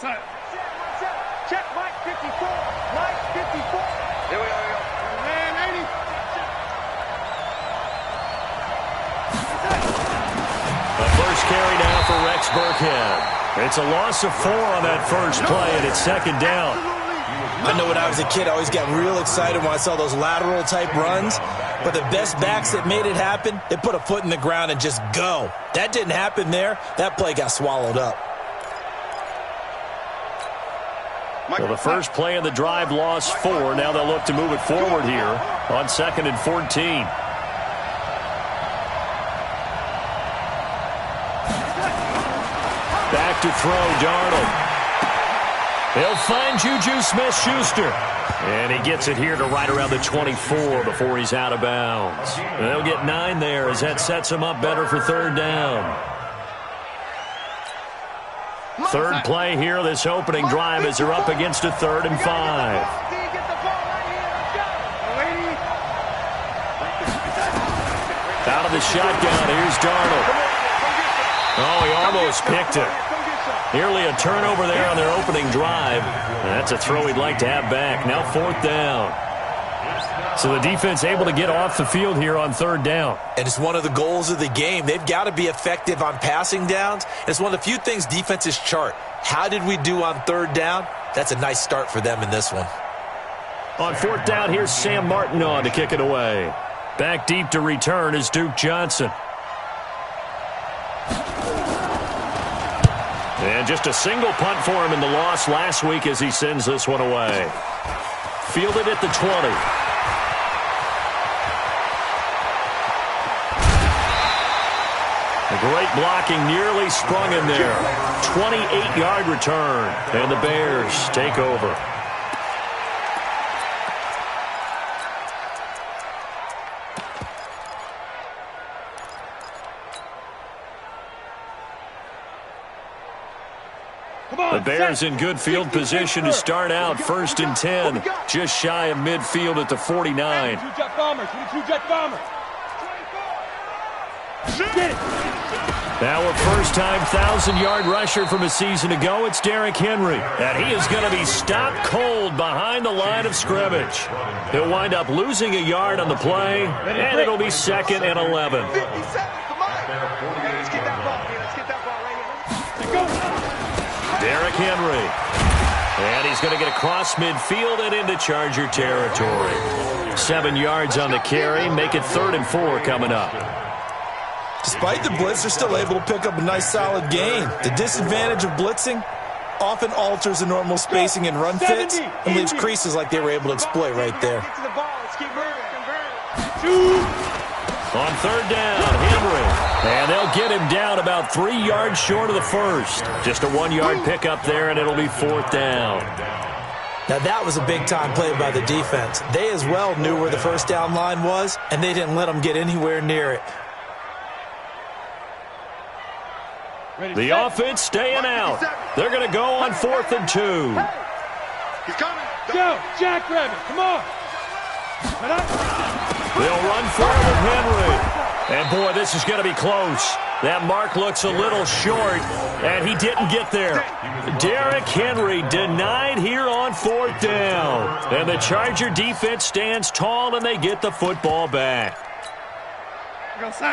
Check Mike 54. Mike 54. Here we go. Man, 80. The first carry now for Rex Burkhead. It's a loss of 4 on that first play, and it's second down. I know when I was a kid, I always got real excited when I saw those lateral-type runs. But the best backs that made it happen, they put a foot in the ground and just go. That didn't happen there. That play got swallowed up. Well, the first play of the drive lost 4. Now they'll look to move it forward here on 2nd and 14. Back to throw, Darnold. He'll find Juju Smith-Schuster. And he gets it here to right around the 24 before he's out of bounds. They'll get 9 there as that sets him up better for third down. Third play here, this opening drive as they're up against a 3rd and 5. Out of the shotgun, here's Darnold. Oh, he almost picked it. Nearly a turnover there on their opening drive. That's a throw he'd like to have back. Now 4th down. So the defense able to get off the field here on 3rd down. And it's one of the goals of the game. They've got to be effective on passing downs. It's one of the few things defenses chart. How did we do on 3rd down? That's a nice start for them in this one. On 4th down, here's Sam Martin on to kick it away. Back deep to return is Duke Johnson. And just a single punt for him in the loss last week as he sends this one away. Fielded at the 20. A great blocking nearly sprung him there. 28-yard return. And the Bears take over. The Bears in good field position to start out 1st and 10. Just shy of midfield at the 49. Now a first-time 1,000-yard rusher from a season ago. It's Derrick Henry. And he is going to be stopped cold behind the line of scrimmage. He'll wind up losing a yard on the play, and it'll be 2nd and 11. Derrick Henry. And he's going to get across midfield and into Charger territory. 7 yards on the carry. Make it 3rd and 4 coming up. Despite the blitz, they're still able to pick up a nice solid gain. The disadvantage of blitzing often alters the normal spacing and run fits and leaves creases like they were able to exploit right there. On 3rd down, Henry. And they'll get him down about 3 yards short of the first. Just a 1-yard pickup there, and it'll be 4th down. Now that was a big-time play by the defense. They as well knew where the first down line was, and they didn't let them get anywhere near it. The offense staying out. They're going to go on 4th and 2. He's coming. Go, Jackrabbit, come on. They'll run for it with Henry. And, boy, this is going to be close. That mark looks a little short, and he didn't get there. Derrick Henry denied here on 4th down. And the Charger defense stands tall, and they get the football back.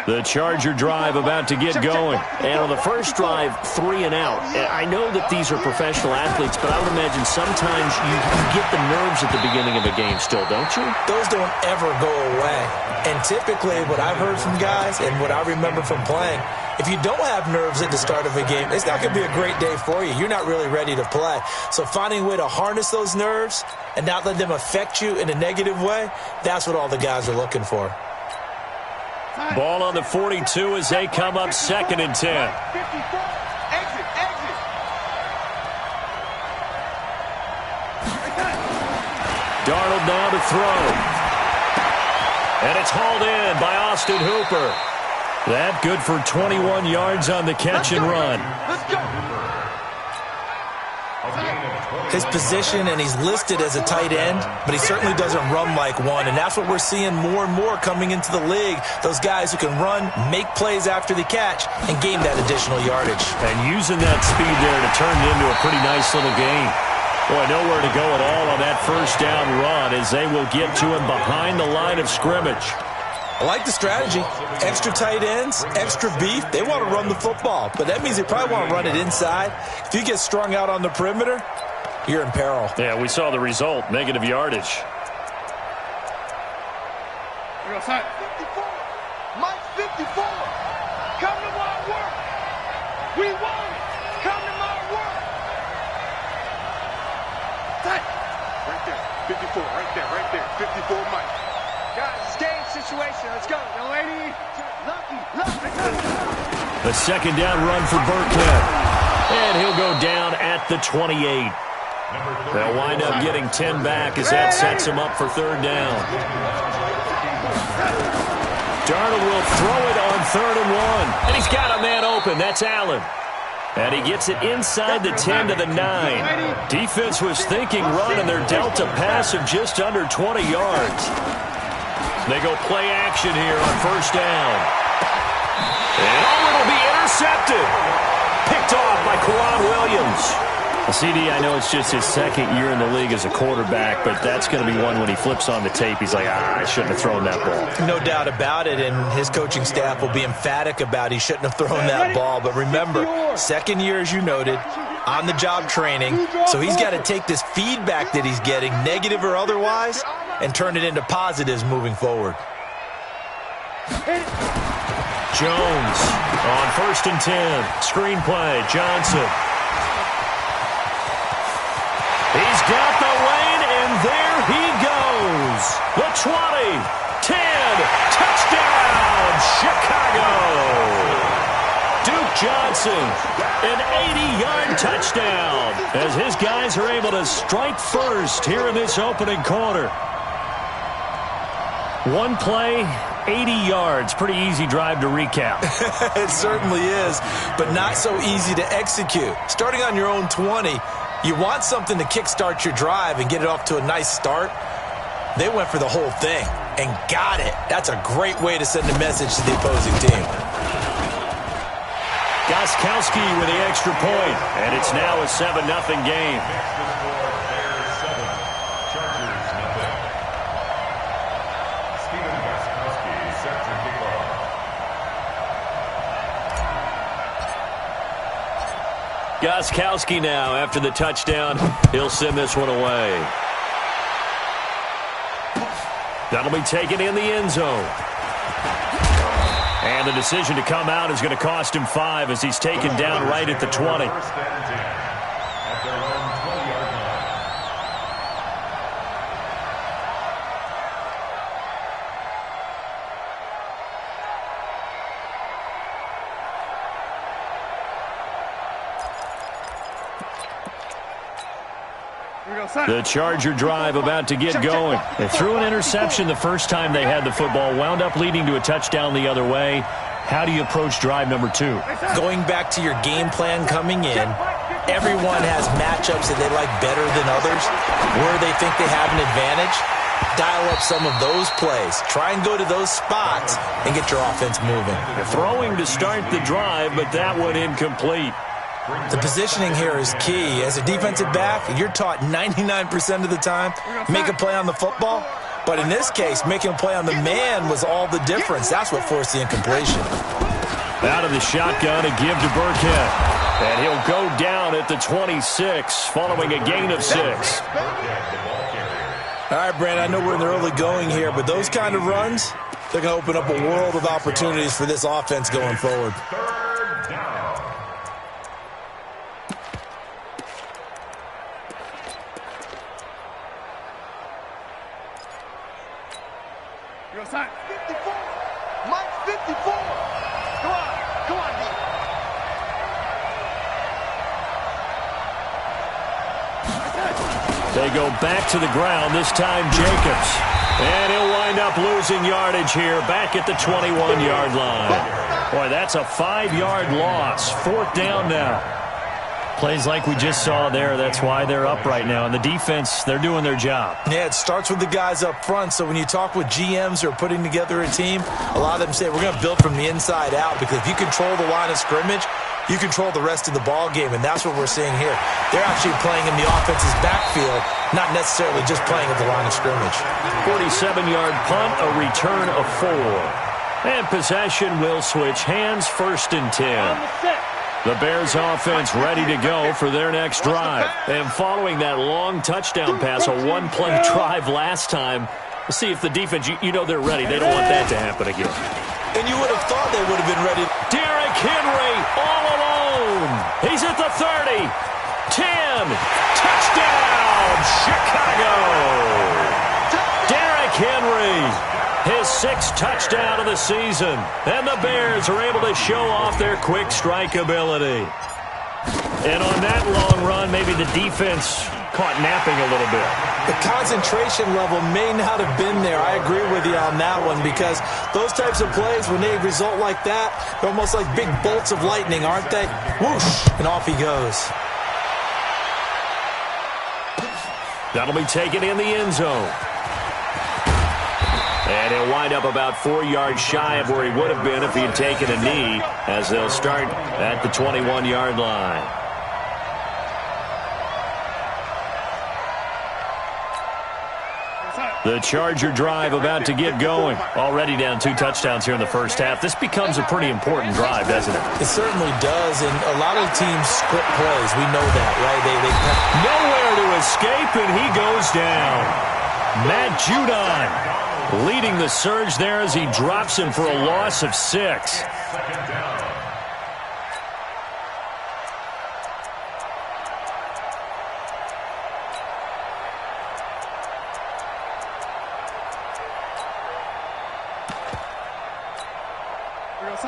The Charger drive about to get going. And on the first drive, 3 and out. I know that these are professional athletes, but I would imagine sometimes you get the nerves at the beginning of a game still, don't you? Those don't ever go away. And typically what I've heard from guys and what I remember from playing, if you don't have nerves at the start of a game, it's not going to be a great day for you. You're not really ready to play. So finding a way to harness those nerves and not let them affect you in a negative way, that's what all the guys are looking for. Ball on the 42 as they come up 2nd and 10. Darnold now to throw. And it's hauled in by Austin Hooper. That good for 21 yards on the catch and run. Let's go. his position, and he's listed as a tight end, but he certainly doesn't run like one, and that's what we're seeing more and more coming into the league. Those guys who can run, make plays after the catch, and gain that additional yardage. And using that speed there to turn it into a pretty nice little game. Boy, nowhere to go at all on that first down run as they will get to him behind the line of scrimmage. I like the strategy. Extra tight ends, extra beef. They want to run the football, but that means they probably want to run it inside. If you get strung out on the perimeter, you're in peril. Yeah, we saw the result, negative yardage. We're outside. 54. Mike 54. Come to my work. We want it. Come to my work. Tight. Right there. 54. Right there. Right there. 54 Mike. Guys, it's game situation. Let's go. Young lady. Lucky. The second down run for Burkhead. And he'll go down at the 28. They'll wind up getting 10 back as that sets him up for third down. Darnold will throw it on 3rd and 1. And he's got a man open. That's Allen. And he gets it inside the 10 to the 9. Defense was thinking run, and they're dealt a pass of just under 20 yards. They go play action here on first down. And it'll be intercepted. Picked off by Quran Williams. CD, I know it's just his second year in the league as a quarterback, but that's going to be one when he flips on the tape. He's like, I shouldn't have thrown that ball. No doubt about it, and his coaching staff will be emphatic about he shouldn't have thrown that ball. But remember, second year, as you noted, on-the-job training, so he's got to take this feedback that he's getting, negative or otherwise, and turn it into positives moving forward. Jones on 1st and 10. Screen play, Johnson. He's got the lane, and there he goes. The 20, 10, touchdown, Chicago. Duke Johnson, an 80-yard touchdown, as his guys are able to strike first here in this opening quarter. One play, 80 yards. Pretty easy drive to recap. It certainly is, but not so easy to execute. Starting on your own 20, you want something to kickstart your drive and get it off to a nice start. They went for the whole thing and got it. That's a great way to send a message to the opposing team. Gostkowski with the extra point, and it's now a 7-0 game. Gostkowski now, after the touchdown, he'll send this one away. That'll be taken in the end zone. And the decision to come out is going to cost him 5 as he's taken down right at the 20. The Charger drive about to get going. They threw an interception the first time they had the football, wound up leading to a touchdown the other way. How do you approach drive number 2? Going back to your game plan coming in, everyone has matchups that they like better than others, where they think they have an advantage. Dial up some of those plays. Try and go to those spots and get your offense moving. Throwing to start the drive, but that one incomplete. The positioning here is key. As a defensive back, you're taught 99% of the time, make a play on the football. But in this case, making a play on the man was all the difference. That's what forced the incompletion. Out of the shotgun, a give to Burkhead. And he'll go down at the 26, following a gain of 6. All right, Brand, I know we're in the early going here, but those kind of runs, they're going to open up a world of opportunities for this offense going forward. You're outside. 54. Mike 54. Come on, D. They go back to the ground, this time Jacobs. And he'll wind up losing yardage here, back at the 21-yard line. Boy, that's a 5-yard loss. 4th down now. Plays like we just saw there. That's why they're up right now. And the defense, they're doing their job. Yeah, it starts with the guys up front. So when you talk with GMs who are putting together a team, a lot of them say we're going to build from the inside out, because if you control the line of scrimmage, you control the rest of the ball game, and that's what we're seeing here. They're actually playing in the offense's backfield, not necessarily just playing at the line of scrimmage. 47-yard punt, a return of 4. And possession will switch hands, 1st and 10. The Bears offense ready to go for their next drive. And following that long touchdown pass, a one-play drive last time, let's see if the defense, you know they're ready. They don't want that to happen again. And you would have thought they would have been ready. Derrick Henry all alone. He's at the 30. 10. Touchdown, Chicago. Derrick Henry, his 6th touchdown of the season. And the Bears are able to show off their quick strike ability. And on that long run, maybe the defense caught napping a little bit. The concentration level may not have been there. I agree with you on that one, because those types of plays, when they result like that, they're almost like big bolts of lightning, aren't they? Whoosh, and off he goes. That'll be taken in the end zone. And he'll wind up about 4 yards shy of where he would have been if he had taken a knee, as they'll start at the 21-yard line. The Charger drive about to get going. Already down 2 touchdowns here in the first half. This becomes a pretty important drive, doesn't it? It certainly does, and a lot of teams script plays. We know that, right? Nowhere to escape, and he goes down. Matt Judon leading the surge there as he drops him for a loss of 6.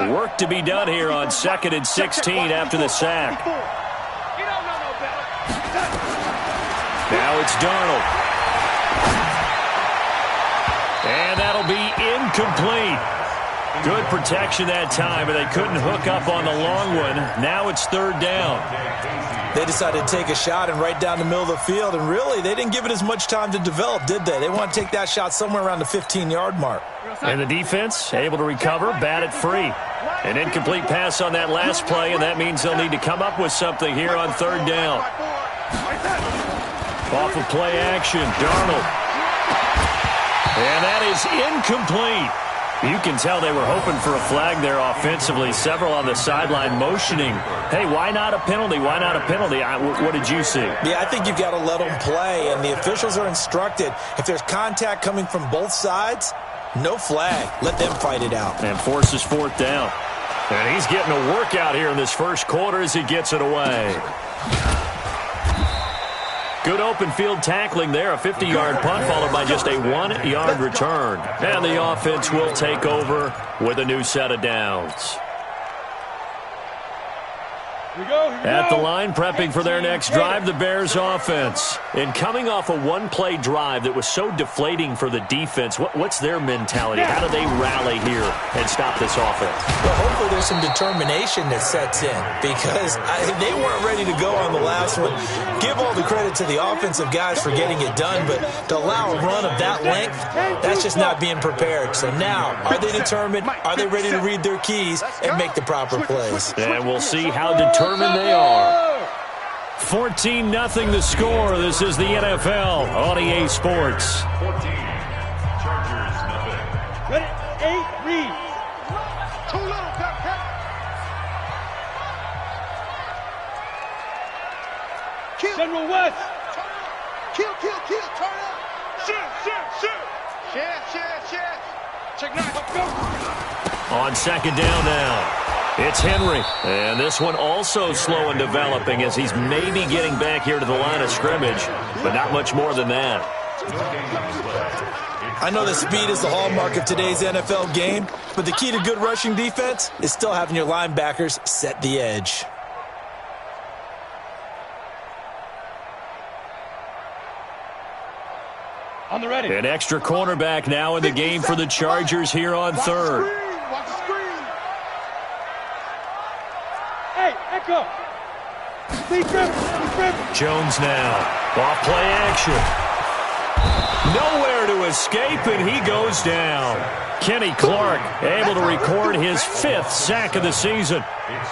Work to be done here on 2nd and 16 after the sack. Now it's Darnold. And that'll be incomplete. Good protection that time, but they couldn't hook up on the long one. Now it's 3rd down. They decided to take a shot and right down the middle of the field, and really, they didn't give it as much time to develop, did they? They want to take that shot somewhere around the 15-yard mark. And the defense able to recover, bat it free. An incomplete pass on that last play, and that means they'll need to come up with something here on 3rd down. Off of play action, Darnold. And that is incomplete. You can tell they were hoping for a flag there offensively. Several on the sideline motioning, hey, why not a penalty? Why not a penalty? What did you see? Yeah, I think you've got to let them play, and the officials are instructed, if there's contact coming from both sides, no flag. Let them fight it out. And forces 4th down. And he's getting a workout here in this first quarter as he gets it away. Good open field tackling there. A 50-yard punt followed by just a 1-yard return. And the offense will take over with a new set of downs. At the line, prepping for their next drive, the Bears offense. And coming off a one-play drive that was so deflating for the defense, what's their mentality? How do they rally here and stop this offense? Well, hopefully there's some determination that sets in, because they weren't ready to go on the last one. Give all the credit to the offensive guys for getting it done, but to allow a run of that length, that's just not being prepared. So now, are they determined? Are they ready to read their keys and make the proper plays? And we'll see how determined they are. 14-0 the score. This is the NFL on EA Sports. 14. Chargers, nothing. Ready? 8, read. Too little, Pep. Kill. General West. Kill. Turn up. Shoot. Check 9. Let's go. On 2nd down now. It's Henry, and this one also slow in developing as he's maybe getting back here to the line of scrimmage, but not much more than that. I know that speed is the hallmark of today's NFL game, but the key to good rushing defense is still having your linebackers set the edge. On the ready. An extra cornerback now in the game for the Chargers here on 3rd. Watch the screen. Hey, echo. Jones now. Off play action. Nowhere to escape, and he goes down. Kenny Clark able to record his 5th sack of the season.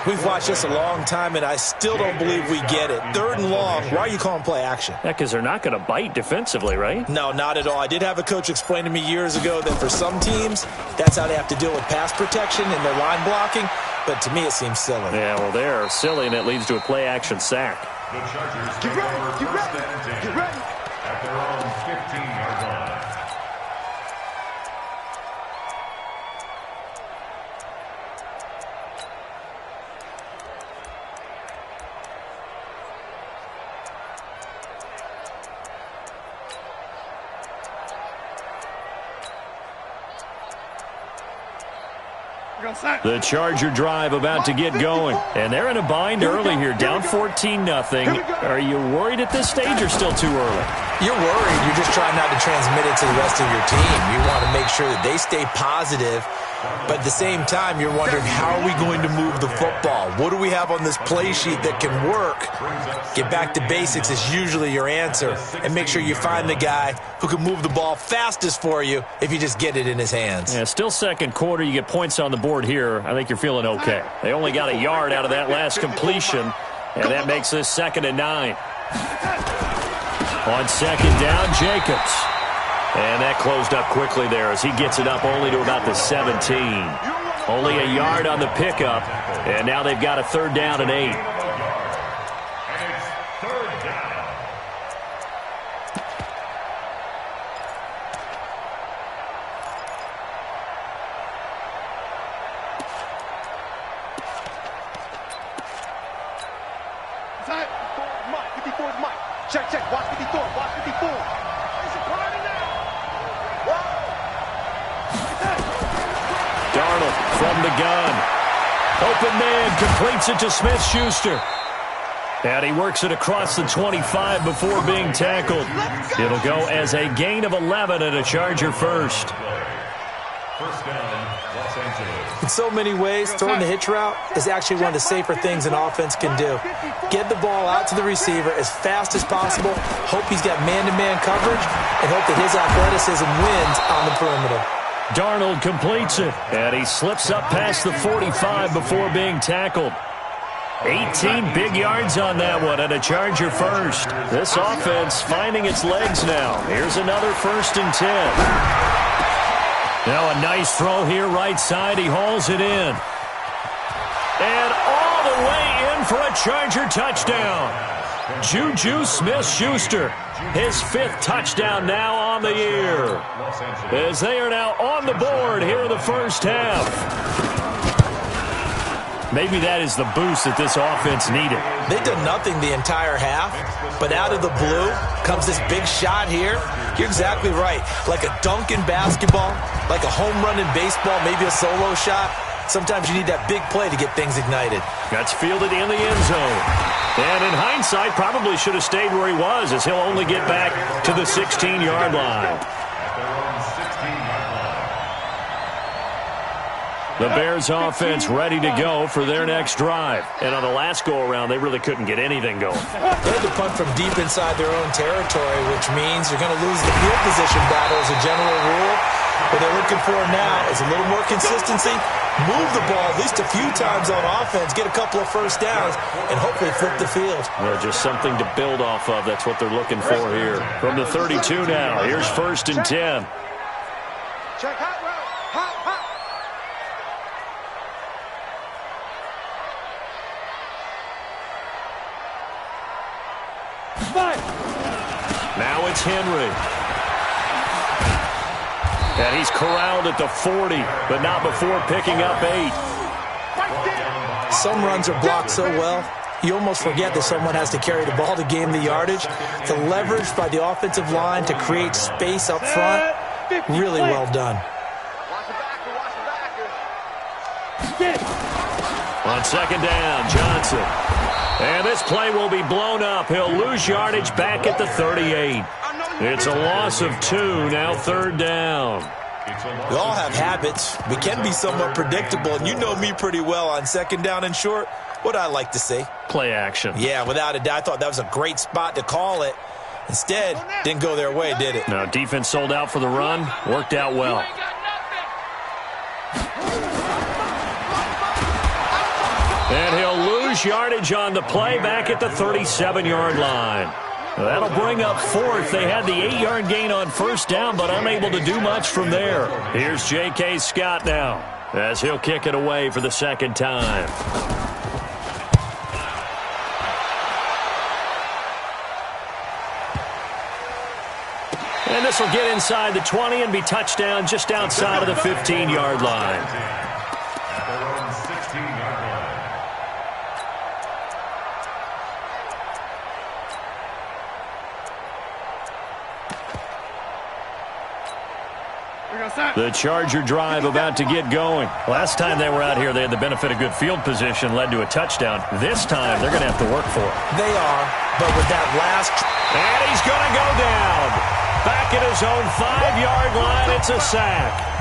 We've watched this a long time, and I still don't believe we get it. 3rd and long, why are you calling play action? Yeah, because they're not going to bite defensively, right? No, not at all. I did have a coach explain to me years ago that for some teams, that's how they have to deal with pass protection and their line blocking, but to me it seems silly. Yeah, well, they're silly, and it leads to a play action sack. The Chargers get ready, get ready, get ready. At their own 15-yard line. The Charger drive about to get going. And they're in a bind early here, down 14-0. Are you worried at this stage or still too early? You're worried. You're just trying not to transmit it to the rest of your team. You want to make sure that they stay positive. But at the same time, you're wondering, how are we going to move the football? What do we have on this play sheet that can work? Get back to basics is usually your answer. And make sure you find the guy who can move the ball fastest for you if you just get it in his hands. Yeah, still second quarter. You get points on the board here. I think you're feeling okay. They only got a yard out of that last completion, and that makes this 2nd and 9. On 2nd down, Jacobs. And that closed up quickly there as he gets it up only to about the 17. Only a yard on the pickup, and now they've got a 3rd down and 8. Check, check. Watch 54. Watch 54. It's a party now. Darnold from the gun. Open man completes it to Smith-Schuster. And he works it across the 25 before being tackled. It'll go as a gain of 11 and a Charger first. First down, Los Angeles. In so many ways, throwing the hitch route is actually one of the safer things an offense can do. Get the ball out to the receiver as fast as possible, hope he's got man-to-man coverage, and hope that his athleticism wins on the perimeter. Darnold completes it, and he slips up past the 45 before being tackled. 18 big yards on that one, and a Charger first. This offense finding its legs now. Here's another 1st and 10. Now a nice throw here right side. He hauls it in. And all the way in for a Charger touchdown. Juju Smith-Schuster, his 5th touchdown now on the year. As they are now on the board here in the first half. Maybe that is the boost that this offense needed. They've done nothing the entire half, but out of the blue comes this big shot here. You're exactly right. Like a dunk in basketball, like a home run in baseball, maybe a solo shot. Sometimes you need that big play to get things ignited. That's fielded in the end zone. And in hindsight, probably should have stayed where he was, as he'll only get back to the 16-yard line. The Bears offense ready to go for their next drive. And on the last go-around, they really couldn't get anything going. They had to punt from deep inside their own territory, which means you're going to lose the field position battle as a general rule. What they're looking for now is a little more consistency, move the ball at least a few times on offense, get a couple of first downs, and hopefully flip the field. Well, just something to build off of. That's what they're looking for here. From the 32 now, here's 1st and 10. Check hot route. Hot, hot. Now it's Henry. And he's corralled at the 40, but not before picking up 8. Some runs are blocked so well, you almost forget that someone has to carry the ball to gain the yardage. The leverage by the offensive line to create space up front, really well done. On 2nd down, Johnson. And this play will be blown up. He'll lose yardage back at the 38. It's a loss of 2, now 3rd down. We all have habits. We can be somewhat predictable, and you know me pretty well on 2nd down and short. What I like to see. Play action. Yeah, without a doubt. I thought that was a great spot to call it. Instead, didn't go their way, did it? No, defense sold out for the run. Worked out well. And he'll lose yardage on the play back at the 37-yard line. That'll bring up fourth. They had the 8-yard gain on first down, but unable to do much from there. Here's J.K. Scott now, as he'll kick it away for the second time. And this will get inside the 20 and be touchdown just outside of the 15-yard line. The Charger drive about to get going. Last time they were out here, they had the benefit of good field position, led to a touchdown. This time, they're going to have to work for it. They are, but with that last... And he's going to go down. Back at his own 5-yard line, it's a sack.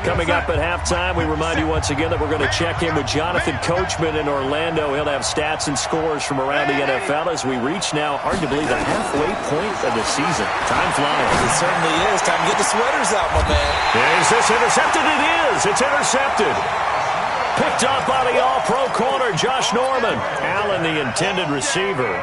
Coming up at halftime, we remind you once again that we're going to check in with Jonathan Coachman in Orlando. He'll have stats and scores from around the NFL as we reach now, hard to believe, the halfway point of the season. Time flies. It certainly is. Time to get the sweaters out, my man. Is this intercepted? It is. It's intercepted. Picked up by the all-pro corner, Josh Norman. Allen, the intended receiver.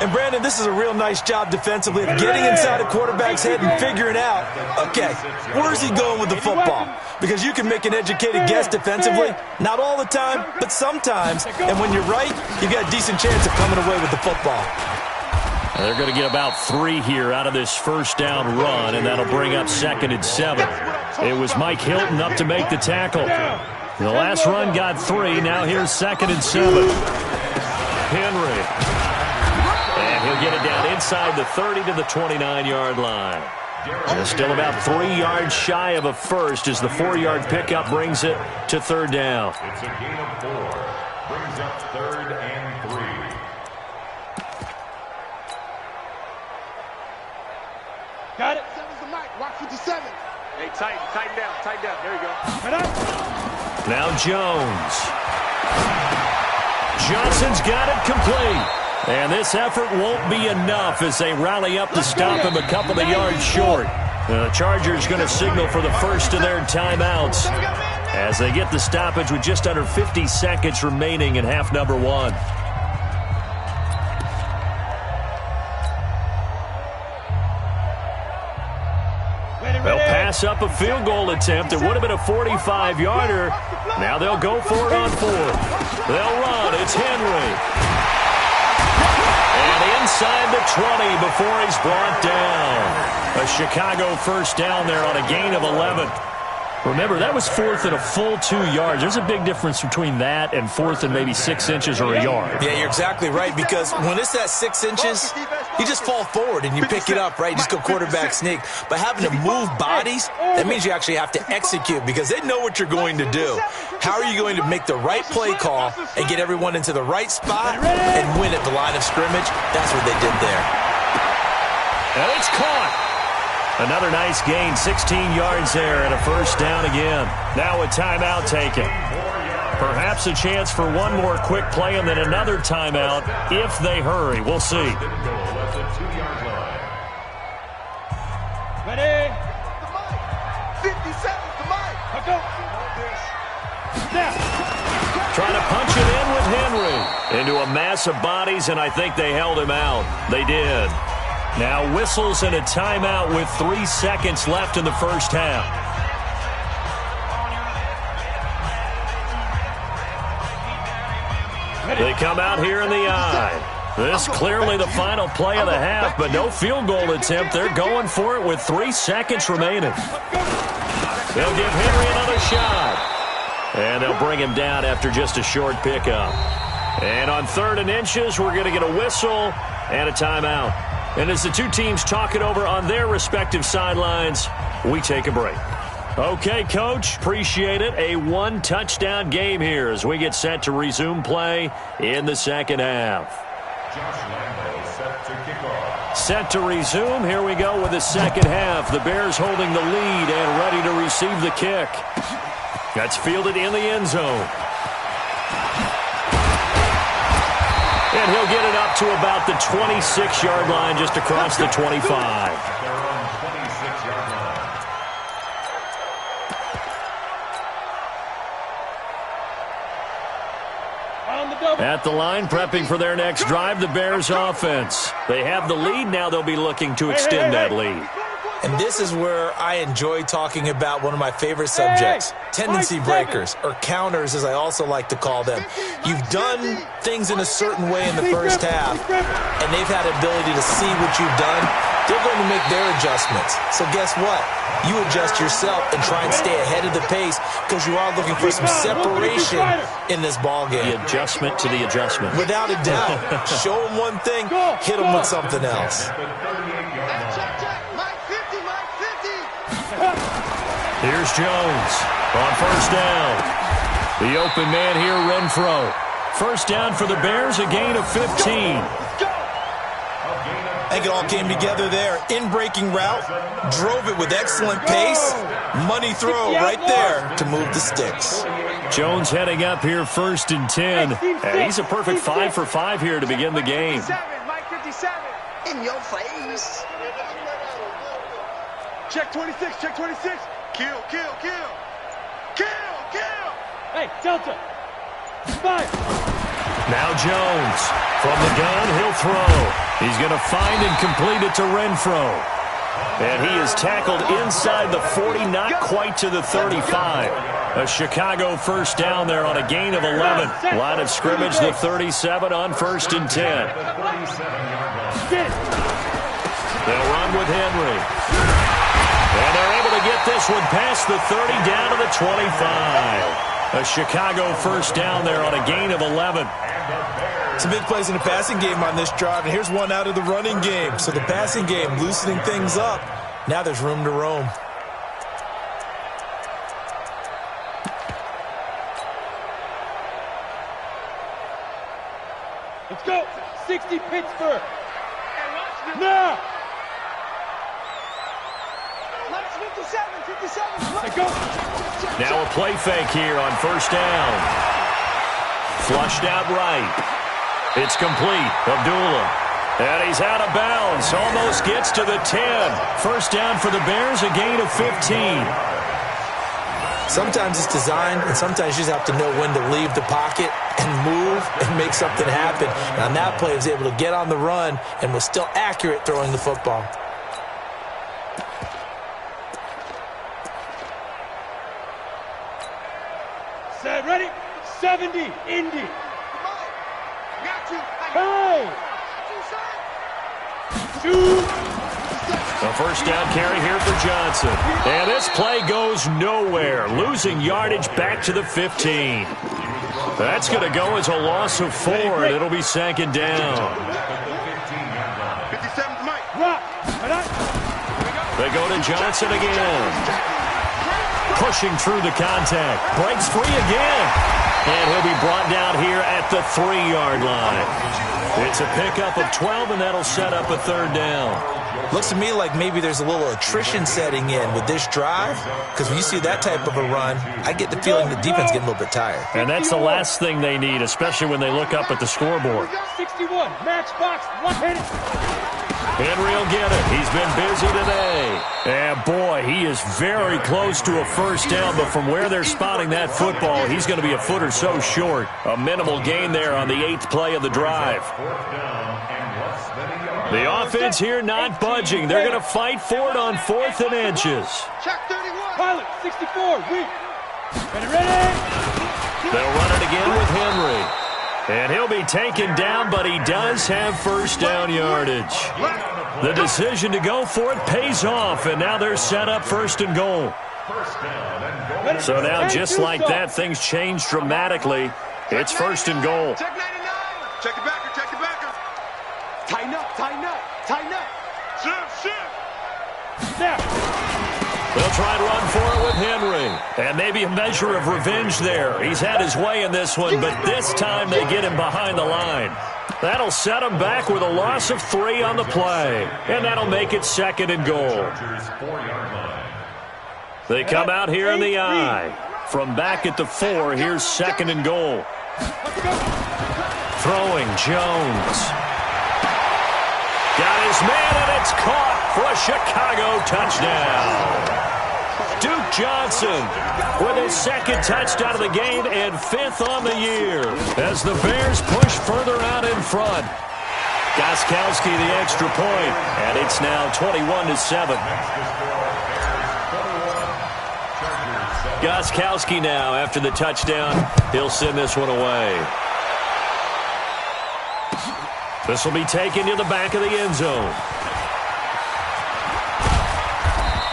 And, Brandon, this is a real nice job defensively of getting inside a quarterback's head and figuring out, okay, where's he going with the football? Because you can make an educated guess defensively, not all the time, but sometimes. And when you're right, you've got a decent chance of coming away with the football. They're going to get about 3 here out of this first down run, and that'll bring up 2nd and 7. It was Mike Hilton up to make the tackle. The last run got 3. Now here's 2nd and 7. Henry. And he'll get it down inside the 30 to the 29-yard line. And still about 3 yards shy of a first as the 4-yard pickup brings it to 3rd down. It's a gain of 4. Brings up 3rd and 3. Got it. 7's the mic. Watch 57. Hey, tighten down. There you go. Now Jones. Johnson's got it complete. And this effort won't be enough as they rally up to stop him a couple of yards short. The Chargers going to signal for the first of their timeouts as they get the stoppage with just under 50 seconds remaining in half number 1. They'll pass up a field goal attempt. It would have been a 45-yarder. Now they'll go for it on 4th. They'll run. It's Henry. And inside the 20 before he's brought down. A Chicago first down there on a gain of 11. Remember, that was 4th and a full 2 yards. There's a big difference between that and 4th and maybe 6 inches or a yard. Yeah, you're exactly right, because when it's that 6 inches, you just fall forward and you pick it up, right? You just go quarterback sneak. But having to move bodies, that means you actually have to execute because they know what you're going to do. How are you going to make the right play call and get everyone into the right spot and win at the line of scrimmage? That's what they did there. And it's caught. Another nice gain, 16 yards there, and a first down again. Now a timeout taken. Perhaps a chance for one more quick play and then another timeout if they hurry. We'll see. Ready? 57, the mic. Let's go. Trying to punch it in with Henry. Into a mass of bodies, and I think they held him out. They did. Now whistles and a timeout with 3 seconds left in the first half. They come out here in the eye. This clearly the final play of the half, but no field goal attempt. They're going for it with 3 seconds remaining. They'll give Henry another shot. And they'll bring him down after just a short pickup. And on 3rd and inches, we're going to get a whistle and a timeout. And as the two teams talk it over on their respective sidelines, we take a break. Okay, Coach, appreciate it. A 1-touchdown game here as we get set to resume play in the second half. Josh Lambo set to kick off. Set to resume. Here we go with the second half. The Bears holding the lead and ready to receive the kick. That's fielded in the end zone. And he'll get it up to about the 26-yard line, just across the 25. They're on 26-yard line. At the line, prepping for their next drive, the Bears offense. They have the lead. Now they'll be looking to extend that lead. And this is where I enjoy talking about one of my favorite subjects, tendency breakers, or counters as I also like to call them. You've done things in a certain way in the first half, and they've had the ability to see what you've done. They're going to make their adjustments. So guess what? You adjust yourself and try and stay ahead of the pace because you are looking for some separation in this ball game. The adjustment to the adjustment. Without a doubt. Show them one thing, hit them with something else. Here's Jones on first down. The open man here, Renfro. First down for the Bears, a gain of 15. I think it all came together there. In-breaking route, drove it with excellent pace. Money throw right there to move the sticks. Jones heading up here, 1st and 10. And he's a perfect 5 for 5 here to begin the game. Mike 57. In your face. Check 26, check 26. Kill, kill, kill. Kill, kill. Hey, Delta. Fire. Now Jones. From the gun, he'll throw. He's going to find and complete it to Renfro. And he is tackled inside the 40, not quite to the 35. A Chicago first down there on a gain of 11. Line of scrimmage, the 37 on 1st and 10. They'll run with Henry. And they're able to get this one past the 30 down to the 25. A Chicago first down there on a gain of 11. Some big plays in the passing game on this drive, and here's one out of the running game. So the passing game loosening things up. Now there's room to roam. Let's go. 60 Pittsburgh. Now. 57. Go. Now a play fake here on first down. Flushed out right. It's complete. Abdullah. And he's out of bounds. Almost gets to the 10. First down for the Bears, a gain of 15. Sometimes it's designed, and sometimes you just have to know when to leave the pocket and move and make something happen. And on that play, he was able to get on the run and was still accurate throwing the football. Set, ready? 70, Indy. Hey! Shoot! A first down carry here for Johnson. And this play goes nowhere. Losing yardage back to the 15. That's going to go as a loss of 4, and it'll be 2nd down. 57 Mike. They go to Johnson again. Pushing through the contact. Breaks free again. And he'll be brought down here at the 3-yard line. It's a pickup of 12, and that'll set up a 3rd down. Looks to me like maybe there's a little attrition setting in with this drive, because when you see that type of a run, I get the feeling the defense getting a little bit tired. And that's the last thing they need, especially when they look up at the scoreboard. 61, matchbox, one-handed. Henry will get it. He's been busy today. And, boy, he is very close to a first down, but from where they're spotting that football, he's going to be a foot or so short. A minimal gain there on the 8th play of the drive. The offense here not budging. They're going to fight for it on 4th and inches. Check 31. Pilot, 64, weak. Ready? They'll run it again with Henry. And he'll be taken down, but he does have first down yardage. The decision to go for it pays off, and now they're set up 1st and goal. So now, just like that, things change dramatically. It's 1st and goal. Check 99. Check the backer, check the backer. Tighten up, tighten up, tighten up. Shift. Snap. They'll try and run for it with Henry. And maybe a measure of revenge there. He's had his way in this one, but this time they get him behind the line. That'll set them back with a loss of 3 on the play. And that'll make it 2nd and goal. They come out here in the I. From back at the 4, here's 2nd and goal. Throwing Jones. Got his man, and it's caught for a Chicago touchdown. Duke Johnson with his 2nd touchdown of the game and 5th on the year as the Bears push further out in front. Gostkowski the extra point, and it's now 21-7. Gostkowski now after the touchdown. He'll send this one away. This will be taken to the back of the end zone.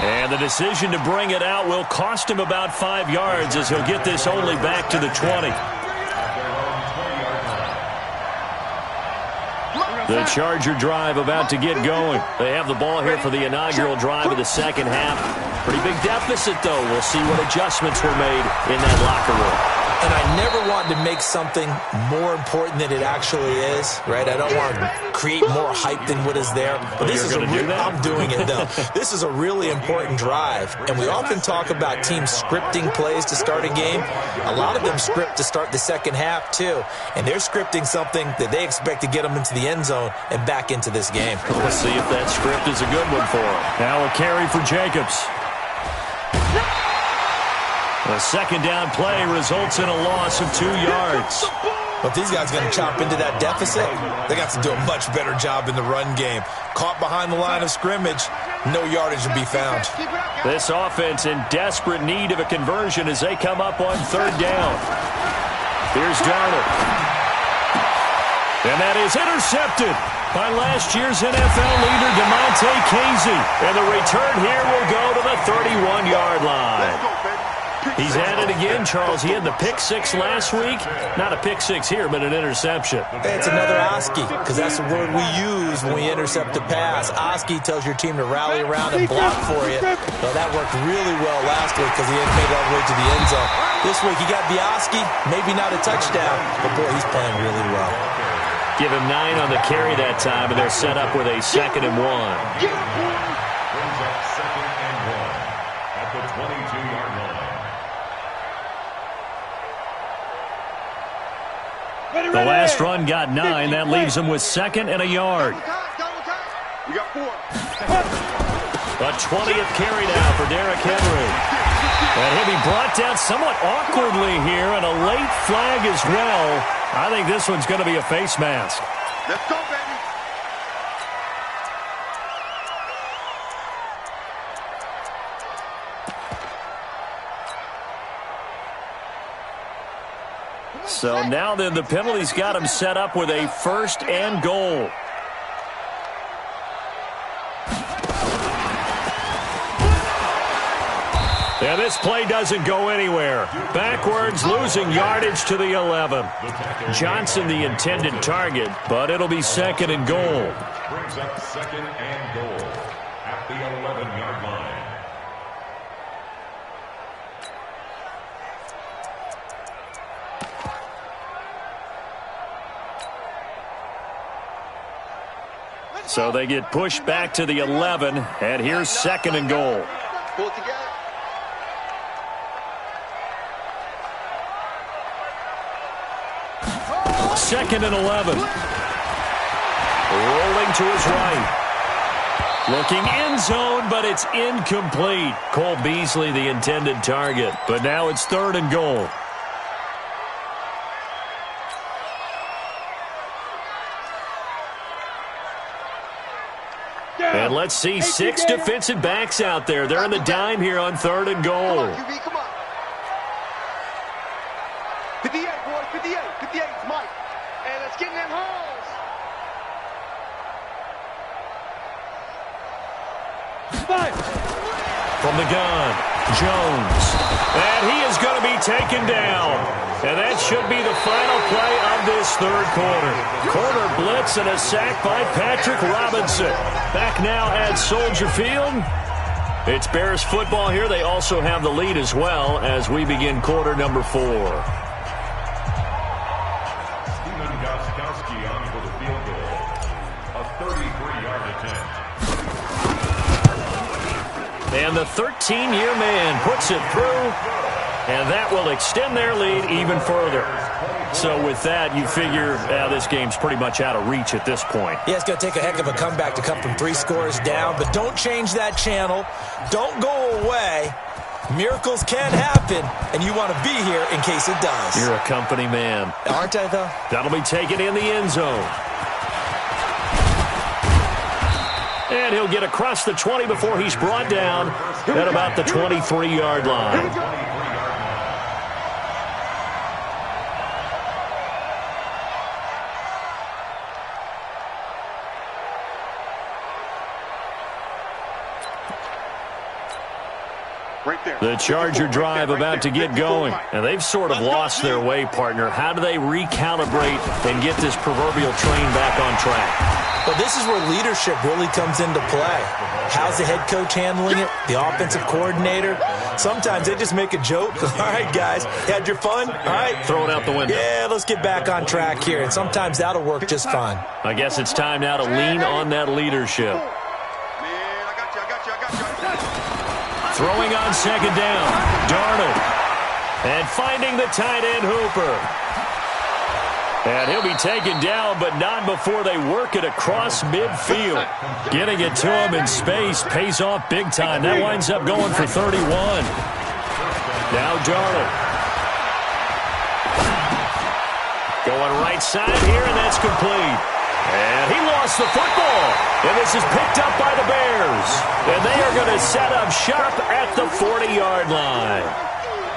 And the decision to bring it out will cost him about 5 yards as he'll get this only back to the 20. The Charger drive about to get going. They have the ball here for the inaugural drive of the second half. Pretty big deficit, though. We'll see what adjustments were made in that locker room. And I never wanted to make something more important than it actually is, right? I don't want to create more hype than what is there. But this is I'm doing it, though. This is a really important drive. And we often talk about teams scripting plays to start a game. A lot of them script to start the second half, too. And they're scripting something that they expect to get them into the end zone and back into this game. We'll see if that script is a good one for them. Now a carry for Jacobs. A 2nd down play results in a loss of 2 yards. But these guys are going to chop into that deficit. They got to do a much better job in the run game. Caught behind the line of scrimmage, no yardage to be found. This offense in desperate need of a conversion as they come up on 3rd down. Here's Darnold. And that is intercepted by last year's NFL leader, DeMonte Casey. And the return here will go to the 31-yard line. He's at it again, Charles. He had the pick 6 last week. Not a pick 6 here, but an interception. It's another Oski, because that's the word we use when we intercept a pass. Oski tells your team to rally around and block for you. Well, that worked really well last week because he hadn't made it all the way to the end zone. This week, he got Oski, maybe not a touchdown, but boy, he's playing really well. Give him 9 on the carry that time, and they're set up with a 2nd and 1. Brings up 2nd and 1 at the 22-yard line. The last run got 9. That leaves him with 2nd and a yard. You got 4. A 20th carry now for Derrick Henry. And he'll be brought down somewhat awkwardly here, and a late flag as well. I think this one's going to be a face mask. Let's go, baby. So now then the penalty's got him set up with a 1st and goal. And this play doesn't go anywhere. Backwards, losing yardage to the 11. Johnson the intended target, but it'll be 2nd and goal. Brings up 2nd and goal at the 11-yard line. So they get pushed back to the 11, and here's 2nd and goal. Pull it together. Second and 11. Rolling to his right. Looking end zone, but it's incomplete. Cole Beasley, the intended target. But now it's 3rd and goal. And let's see 6 defensive backs out there. They're in the dime here on 3rd and goal. Come on, QB, come on. 58, boys, 58. 58, it's Mike. And let's get in them holes. From the gun, Jones. And he is going to be taken down. And that should be the final play of this 3rd quarter. Corner blitz and a sack by Patrick Robinson. Back now at Soldier Field. It's Bears football here. They also have the lead as well as we begin quarter number 4. Gostkowski on for the And the 13-year man puts it through, and that will extend their lead even further. So with that, you figure this game's pretty much out of reach at this point. Yeah, it's going to take a heck of a comeback to come from 3 scores down, but don't change that channel. Don't go away. Miracles can happen, and you want to be here in case it does. You're a company man. Aren't I, though? That'll be taken in the end zone. And he'll get across the 20 before he's brought down at about the 23-yard line. The Charger drive about to get going. And they've sort of lost their way, partner. How do they recalibrate and get this proverbial train back on track? Well, this is where leadership really comes into play. How's the head coach handling it? The offensive coordinator? Sometimes they just make a joke. All right, guys, had your fun? All right. Throw it out the window. Yeah, let's get back on track here. And sometimes that'll work just fine. I guess it's time now to lean on that leadership. Throwing on second down, Darnold. And finding the tight end, Hooper. And he'll be taken down, but not before they work it across midfield. Getting it to him in space pays off big time. That winds up going for 31. Now Darnold. Going right side here, and that's complete. And he lost the football. And this is picked up by the Bears. And they are going to set up shop at the 40-yard line.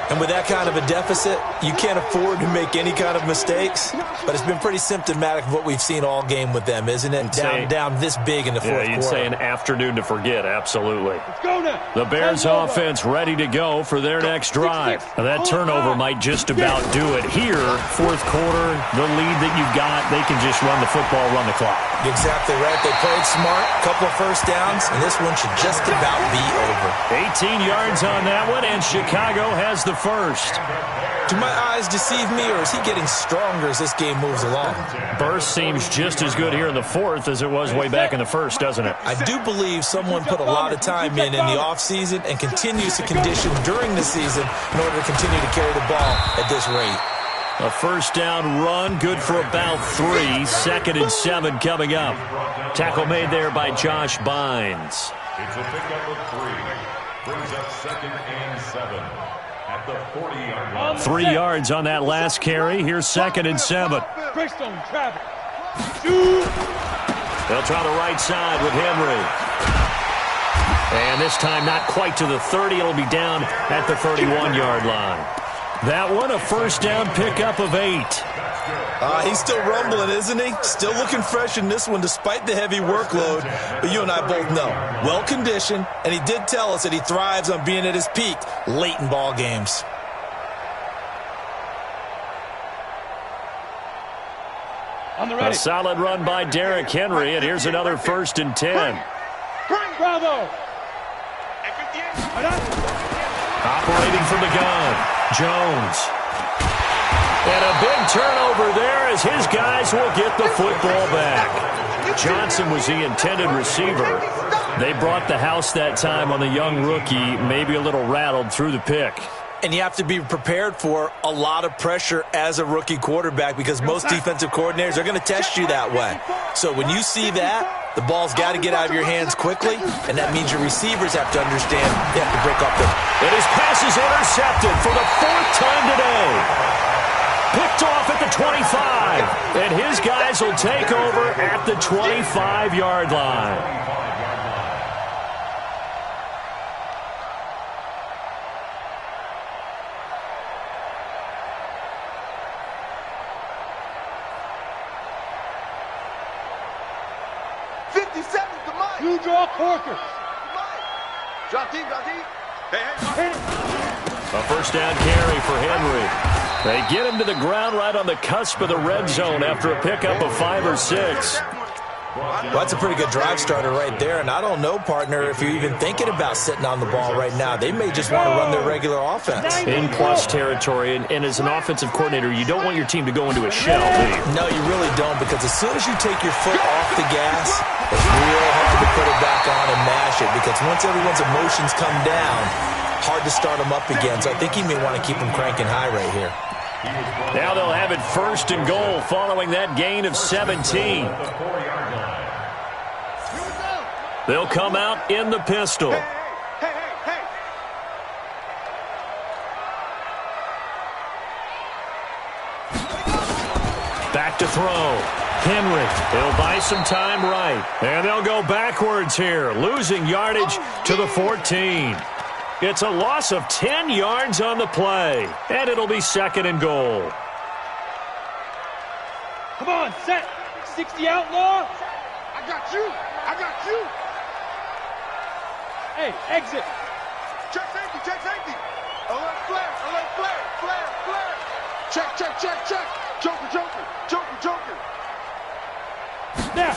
And with that kind of a deficit, you can't afford to make any kind of mistakes. But it's been pretty symptomatic of what we've seen all game with them, isn't it? Down this big in the fourth quarter. You'd say an afternoon to forget, absolutely. Let's go now. The Bears offense ready to go for their next drive. Now, that turnover might just about do it here. Fourth quarter, the lead that you've got, they can just run the football, run the clock. Exactly right. They played smart, couple of first downs, and this one should just about be over. 18 yards on that one, and Chicago has the first. Do my eyes deceive me, or is he getting stronger as this game moves along? Burst seems just as good here in the fourth as it was way back in the first, doesn't it? I do believe someone put a lot of time in the offseason and continues to condition during the season in order to continue to carry the ball at this rate. A first down run, good for about 3. Second and 7 coming up. Tackle made there by Josh Bynes. It's a pickup of 3. Brings up second and 7 at the 40-yard line. 3 yards on that last carry. Here's second and 7. Bristol traffic. They'll try the right side with Henry. And this time not quite to the 30. It'll be down at the 31-yard line. That one, a first down pickup of 8. He's still rumbling, isn't he? Still looking fresh in this one despite the heavy workload. But you and I both know, well-conditioned, and he did tell us that he thrives on being at his peak late in ball games. A solid run by Derrick Henry, and here's another first and 10. Bravo. Operating from the gun, Jones. And a big turnover there as his guys will get the football back. Johnson was the intended receiver. They brought the house that time on the young rookie, maybe a little rattled through the pick. And you have to be prepared for a lot of pressure as a rookie quarterback because most defensive coordinators are going to test you that way. So when you see that, the ball's got to get out of your hands quickly, and that means your receivers have to understand they have to break off the... And his pass is intercepted for the 4th time today. Picked off at the 25. And his guys will take over at the 25-yard line. You draw Corker. Drop deep. Hey. A first down carry for Henry. They get him to the ground right on the cusp of the red zone after a pickup of 5 or 6. Well, that's a pretty good drive starter right there, and I don't know, partner, if you're even thinking about sitting on the ball right now. They may just want to run their regular offense. In plus territory, and as an offensive coordinator, you don't want your team to go into a shell, do you? No, you really don't, because as soon as you take your foot off the gas, it's real hard to to put it back on and mash it, because once everyone's emotions come down, hard to start them up again. So I think he may want to keep them cranking high right here. Now they'll have it 1st and goal following that gain of 17. They'll come out in the pistol. Back to throw. Henry, he'll buy some time right. And they'll go backwards here, losing yardage to the 14. It's a loss of 10 yards on the play, and it'll be 2nd and goal. Come on, set. 60 outlaw. I got you. I got you. Hey, exit. Check safety, check safety. Alert flare, alert flare, flare, flare. Check, check, check, check. Joker, joker, joker, joker. Now.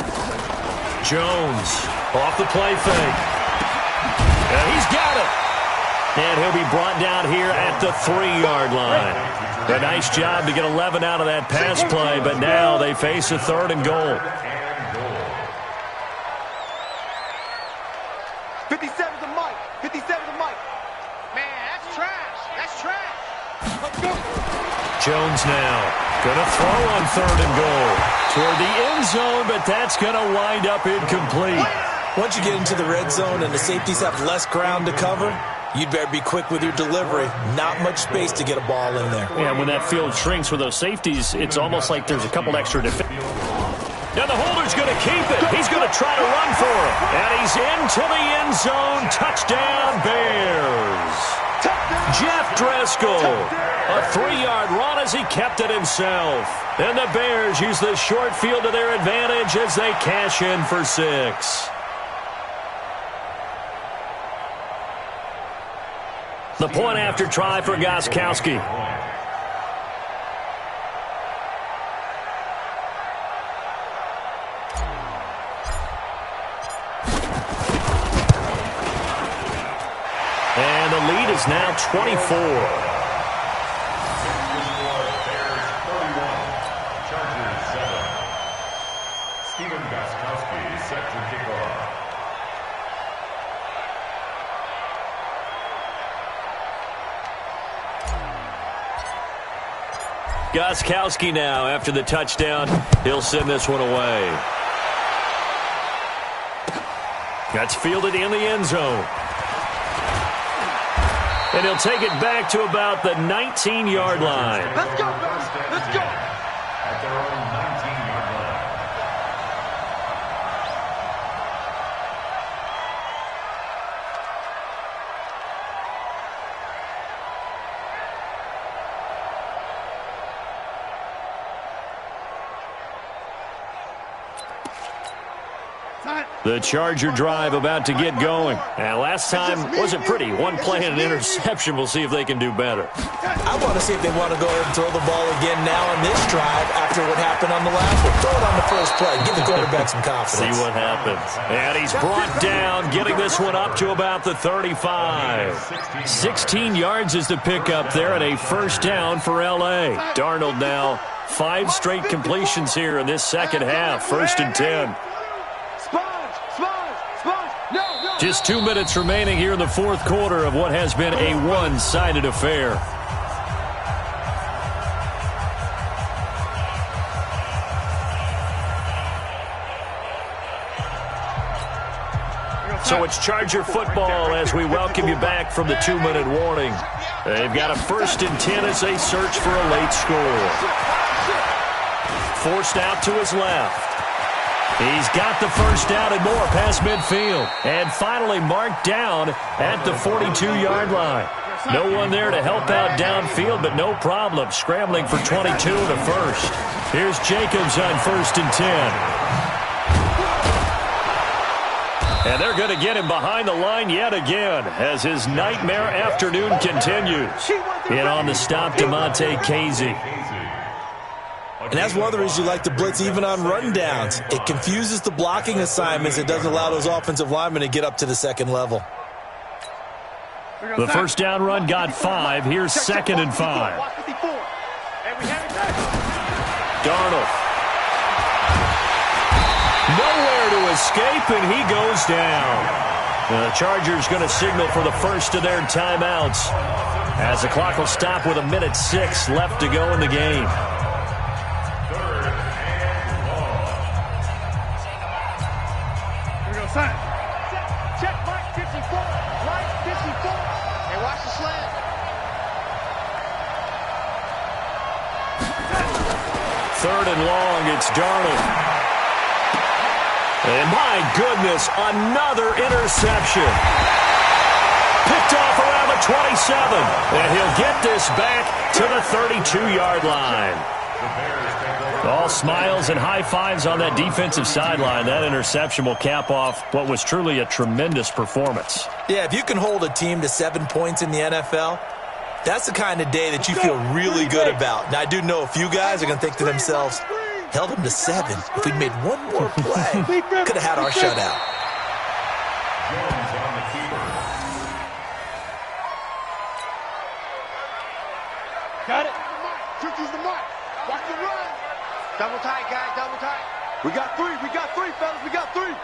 Jones off the play fake. And he's got it. And he'll be brought down here at the 3-yard line. A nice job to get 11 out of that pass play, but now they face a 3rd and goal. 57's a mic. 57's a mic. Man, that's trash. That's trash. Let's go. Jones now going to throw on 3rd and goal toward the end zone, but that's going to wind up incomplete. Once you get into the red zone and the safeties have less ground to cover, you'd better be quick with your delivery. Not much space to get a ball in there. Yeah, when that field shrinks with those safeties, it's almost like there's a couple extra defenders. Now the holder's going to keep it. He's going to try to run for it. And he's into the end zone. Touchdown, Bears. Jeff Driscoll. A 3-yard run as he kept it himself. And the Bears use the short field to their advantage as they cash in for 6. The point after try for Gostkowski. And the lead is now 24. Gostkowski now after the touchdown. He'll send this one away. That's fielded in the end zone. And he'll take it back to about the 19-yard line. Let's go, guys. Let's go. At their own 19-yard line. The Charger drive about to get going. And last time wasn't pretty. One play and an interception. We'll see if they can do better. I want to see if they want to go ahead and throw the ball again now on this drive after what happened on the last one. Throw it on the first play. Give the quarterback some confidence. See what happens. And he's brought down, getting this one up to about the 35. 16 yards is the pickup there and a first down for L.A. Darnold now 5 straight completions here in this second half. 1st and 10. Just 2 minutes remaining here in the 4th quarter of what has been a one-sided affair. So it's Charger football as we welcome you back from the 2-minute warning. They've got a 1st and 10 as they search for a late score. Forced out to his left. He's got the first down and more past midfield. And finally marked down at the 42-yard line. No one there to help out downfield, but no problem. Scrambling for 22 and a first. Here's Jacobs on 1st and 10. And they're going to get him behind the line yet again as his nightmare afternoon continues. And on the stop, DeMonte Casey. And that's one of the reasons you like to blitz even on rundowns. It confuses the blocking assignments. It doesn't allow those offensive linemen to get up to the second level. The first down run got 5. Here's 2nd and 5. Darnold. Nowhere to escape, and he goes down. The Chargers going to signal for the first of their timeouts as the clock will stop with 1:06 left to go in the game. Here we go, sign. Check, Mike 54. Mike 54. Hey, watch the slant. Third and long, it's Darnold. And my goodness, another interception. Picked off around the 27. And he'll get this back to the 32-yard line. All smiles and high fives on that defensive sideline. That interception will cap off what was truly a tremendous performance. Yeah, if you can hold a team to 7 points in the NFL, that's the kind of day that you feel really good about. Now, I do know a few guys are going to think to themselves, held him to 7. If we'd made one more play, could have had our shutout. Jones on the keeper. Got it. Shoot, use the mic. Watch the run. Double tight, guys. Double tight. We got 3. We got 3, fellas. We got 3.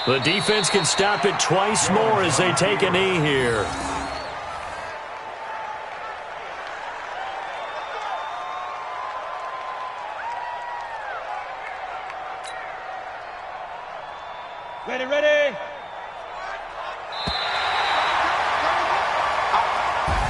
The defense can stop it twice more as they take a knee here. Ready, ready.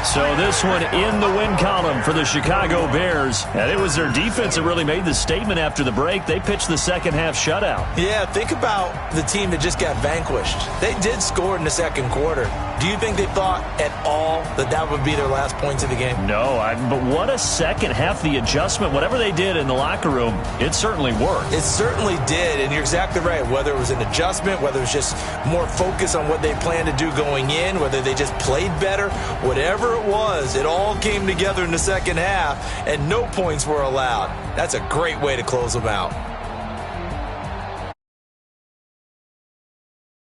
So this one in the win column for the Chicago Bears. And it was their defense that really made the statement after the break. They pitched the second half shutout. Yeah, think about the team that just got vanquished. They did score in the second quarter. Do you think they thought at all that that would be their last points of the game? No, but what a second half. The adjustment, whatever they did in the locker room, it certainly worked. It certainly did, and you're exactly right. Whether it was an adjustment, whether it was just more focus on what they planned to do going in, whether they just played better, whatever it was, it all came together in the second half, and no points were allowed. That's a great way to close them out.